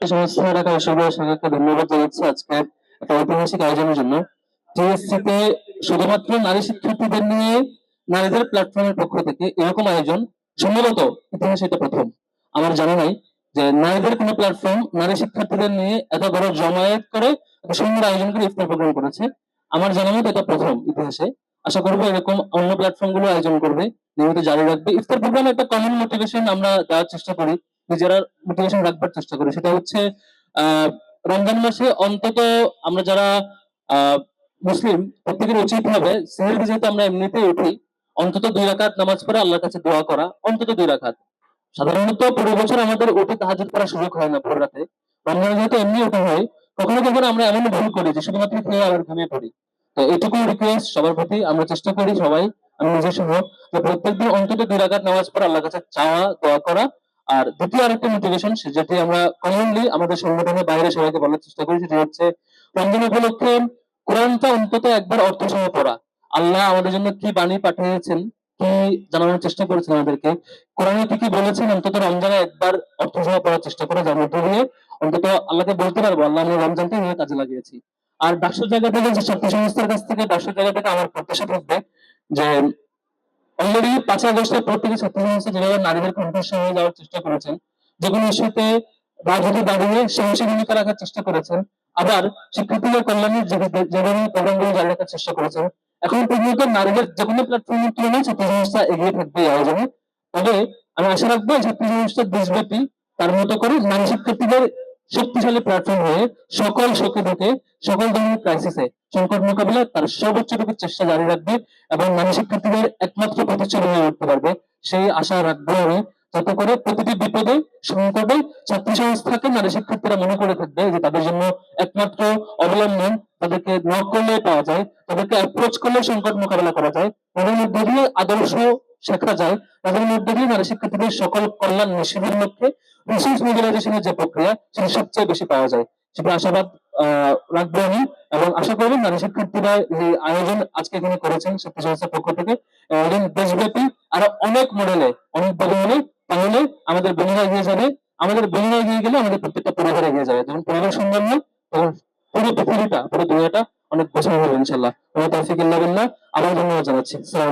সংস্থা ঢাকা বিশ্ববিদ্যালয় শাখাকে ধন্যবাদ জানাচ্ছি আজকে একটা ঐতিহাসিক আয়োজনের জন্য। টিএসসিতে শুধুমাত্র নারী শিক্ষার্থীদের নিয়ে নারীদের প্ল্যাটফর্মের পক্ষ থেকে এরকম আয়োজন সম্ভবত ইতিহাসে এটা প্রথম। আমার জানা নাই যে নারীদের কোনো প্ল্যাটফর্ম নারী শিক্ষার্থীদের নিয়ে এত বড় জমায়েত করে এত সুন্দর আয়োজন করে ইফতার প্রোগ্রাম করেছে। আমার জানা মতো এটা প্রথম ইতিহাসে। আশা করবো এরকম অন্য প্ল্যাটফর্ম গুলো আয়োজন করবে, নিয়মিত জারি রাখবে। ইফতার প্রোগ্রামে একটা কমন মোটিভেশন আমরা দেওয়ার চেষ্টা করি, নিজেরা মোটিভেশন রাখবার চেষ্টা করি। সেটা হচ্ছে আহ রমজান মাসে অন্তত আমরা যারা আহ মুসলিম প্রত্যেকের উচিত হবে সেহেরি যেহেতু আমরা এমনিতেই উঠি, অন্তত 2 রাকাত নামাজ পড়ে আল্লাহর কাছে দোয়া করা, অন্তত 2 রাকাত। সাধারণত পুরো বছর আমাদের উঠে তাহাজ্জুদ করার সুযোগ হয় না ভোর রাতে। রমজানে যেহেতু এমনি উঠা হয়, কখনো কখনো আমরা এমন ভুল করি যে শুধুমাত্র খেয়ে আবার ঘুমিয়ে পড়ি। তো এটুকু রিকোয়েস্ট সবার প্রতি, আমরা চেষ্টা করি সবাই, আমি নিজে সহ, যে প্রত্যেকদিন অন্তত 2 রাকাত নামাজ পড়ে আল্লাহর কাছে চাওয়া দোয়া করা। আর দ্বিতীয় আরেকটা মোটিভেশন যেটি আমরা কমনলি আমাদের সংগঠনের বাইরে সবাইকে বলার চেষ্টা করি, সেটা হচ্ছে রমজান উপলক্ষে কোরআনটা অন্তত একবার অর্থ সহ পড়া। আল্লাহ আমাদের জন্য কি বাণী পাঠিয়েছেন, কি জানানোর চেষ্টা করেছেন আমাদেরকে, কোরআনে কি কি বলেছেন, অন্তত রমজানে একবার অর্থ সহ পড়ার চেষ্টা করা, যার মধ্যে দিয়ে অন্তত আল্লাহকে বলতে পারবো আল্লাহ আমরা রমজানকে নিয়ে কাজে লাগিয়েছি। আর ডাকসুর জায়গা থেকে, যে ছাত্র সংস্থার কাছ থেকে ডাকসুর জায়গা থেকে আমার প্রত্যাশা থাকবে যে অলরেডি 5ই আগস্টের পর থেকে ছাত্র সংস্থা যেভাবে নারীদের কণ্ঠস্বর হয়ে যাওয়ার চেষ্টা করেছেন, যে কোনো ইস্যুতে রাজনীতি দাঁড়িয়ে সাহসী ভূমিকা রাখার চেষ্টা করেছেন, আবার শিক্ষার্থীদের কল্যাণের যে ধরনের প্রোগ্রামগুলো জারি রাখার চেষ্টা করেছেন, এখন পর্যন্ত নারীদের যে কোনো প্ল্যাটফর্মের তুলনায় ছাত্র সংস্থা এগিয়ে থাকবে এই আয়োজনে। তবে আমি আশা রাখবো ছাত্র সংস্থা দেশব্যাপী তার মতো করে নারী শিক্ষার্থীদের শক্তিশালী প্ল্যাটফর্ম হয়ে সকল শোকে ঢুকে সকল ধরনের ক্রাইসিসে সংকট মোকাবিলায় তার সর্বোচ্চটুকু চেষ্টা জারি রাখবে এবং নারী শিক্ষার্থীদের একমাত্র প্রতিচ্ছবি হয়ে উঠতে পারবে, সেই আশা রাখবো আমি। যাতে করে প্রতিটি বিপদে সংকটে ছাত্র সংস্থাকে নারী শিক্ষার্থীরা মনে করে থাকবে যে তাদের জন্য একমাত্র অবলম্বন, তাদেরকে নক করলে পাওয়া যায়, তাদেরকে অ্যাপ্রোচ করলে সংকট মোকাবেলা করা যায়, তাদের মধ্যে দিয়ে আদর্শ শেখা যায়, তাদের মধ্যে দিয়ে নারী শিক্ষার্থীদের সকল কল্যাণ নিশ্চিতের লক্ষ্যে রিসোর্স মোবিলাইজেশনের যে প্রক্রিয়া সেটা সবচেয়ে বেশি পাওয়া যায়, সেটা আশাবাদ রাখবো আমি। এবং আশা করি নারী শিক্ষার্থীরা এই আয়োজন আজকে এখানে করেছেন ছাত্র সংস্থার পক্ষ থেকে, এবং দেশব্যাপী আরো অনেক মডেলে অনেক বদলে, তাহলে আমাদের বোনেরা এগিয়ে যাবে। আমাদের বোনেরা এগিয়ে গেলে আমাদের প্রত্যেকটা পরিবার এগিয়ে যাবে। যখন পরিবার সুন্দর নয়, তখন পুরো পৃথিবীটা পুরো দুনিয়াটা অনেক গোছানো হবে ইনশাল্লাহ। তৌফিক ইল্লাহ বিল্লাহ। আবার ধন্যবাদ জানাচ্ছি।